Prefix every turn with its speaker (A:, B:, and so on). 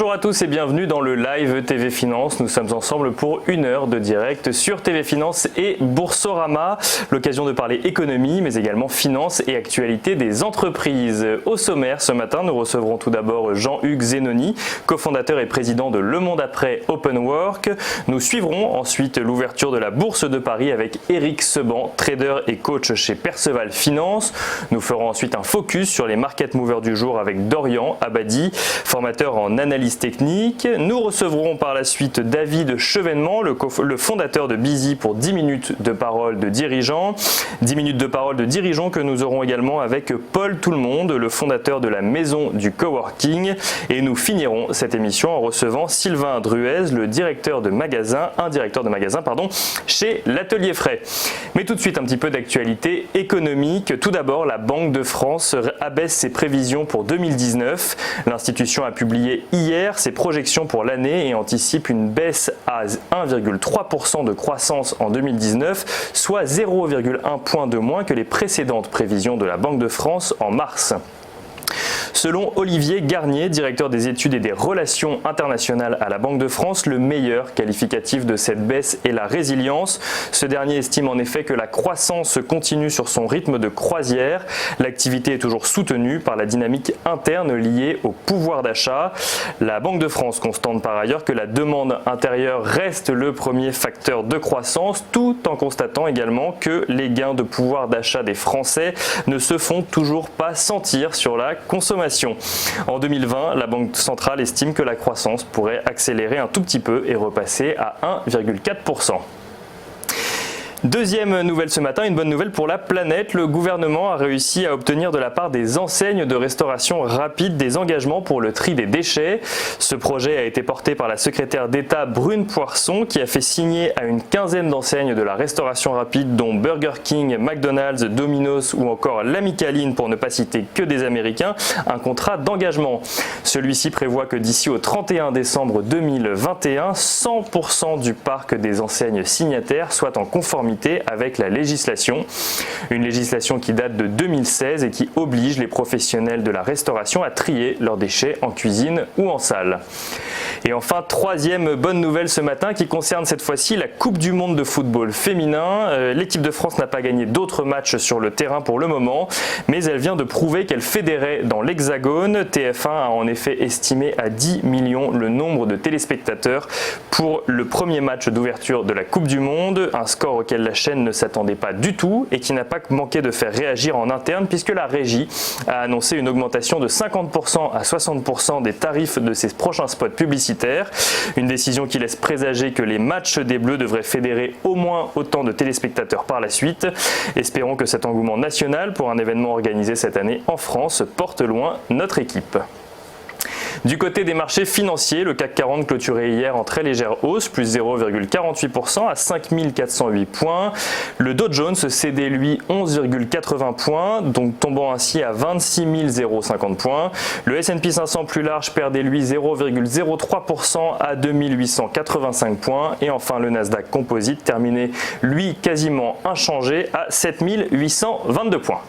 A: Bonjour à tous et bienvenue dans le live TV Finance. Nous sommes ensemble pour une heure de direct sur TV Finance et Boursorama. L'occasion de parler économie mais également finance et actualité des entreprises. Au sommaire ce matin, nous recevrons tout d'abord Jean-Hugues Zenoni, cofondateur et président de Le Monde Après Open Work. Nous suivrons ensuite l'ouverture de la Bourse de Paris avec Éric Seban, trader et coach chez Perceval Finance. Nous ferons ensuite un focus sur les market movers du jour avec Dorian Abadi, formateur en analyse technique. Nous recevrons par la suite David Chevènement, le fondateur de Busy pour 10 minutes de parole de dirigeants. 10 minutes de parole de dirigeants que nous aurons également avec Paul Tout-le-Monde, le fondateur de la Maison du Coworking. Et nous finirons cette émission en recevant Sylvain Druez, un directeur de magasin chez l'Atelier Frais. Mais tout de suite un petit peu d'actualité économique. Tout d'abord, la Banque de France abaisse ses prévisions pour 2019. L'institution a publié hier ses projections pour l'année et anticipe une baisse à 1,3% de croissance en 2019, soit 0,1 point de moins que les précédentes prévisions de la Banque de France en mars. Selon Olivier Garnier, directeur des études et des relations internationales à la Banque de France, le meilleur qualificatif de cette baisse est la résilience. Ce dernier estime en effet que la croissance continue sur son rythme de croisière. L'activité est toujours soutenue par la dynamique interne liée au pouvoir d'achat. La Banque de France constate par ailleurs que la demande intérieure reste le premier facteur de croissance, tout en constatant également que les gains de pouvoir d'achat des Français ne se font toujours pas sentir sur la consommation. En 2020, la Banque centrale estime que la croissance pourrait accélérer un tout petit peu et repasser à 1,4%. Deuxième nouvelle ce matin, une bonne nouvelle pour la planète. Le gouvernement a réussi à obtenir de la part des enseignes de restauration rapide des engagements pour le tri des déchets. Ce projet a été porté par la secrétaire d'État Brune Poirson qui a fait signer à une quinzaine d'enseignes de la restauration rapide dont Burger King, McDonald's, Domino's ou encore l'Amicaline pour ne pas citer que des Américains, un contrat d'engagement. Celui-ci prévoit que d'ici au 31 décembre 2021, 100% du parc des enseignes signataires soit en conformité avec la législation. Une législation qui date de 2016 et qui oblige les professionnels de la restauration à trier leurs déchets en cuisine ou en salle. Et enfin, troisième bonne nouvelle ce matin qui concerne cette fois-ci la Coupe du Monde de football féminin. L'équipe de France n'a pas gagné d'autres matchs sur le terrain pour le moment, mais elle vient de prouver qu'elle fédérait dans l'Hexagone. TF1 a en effet estimé à 10 millions le nombre de téléspectateurs pour le premier match d'ouverture de la Coupe du Monde, un score auquel la chaîne ne s'attendait pas du tout et qui n'a pas manqué de faire réagir en interne puisque la régie a annoncé une augmentation de 50% à 60% des tarifs de ses prochains spots publicitaires. Une décision qui laisse présager que les matchs des Bleus devraient fédérer au moins autant de téléspectateurs par la suite. Espérons que cet engouement national pour un événement organisé cette année en France porte loin notre équipe. Du côté des marchés financiers, le CAC 40 clôturait hier en très légère hausse, plus 0,48% à 5408 points. Le Dow Jones cédait lui 11,80 points, donc tombant ainsi à 26 050 points. Le S&P 500 plus large perdait lui 0,03% à 2885 points. Et enfin le Nasdaq Composite terminait lui quasiment inchangé à 7822 points.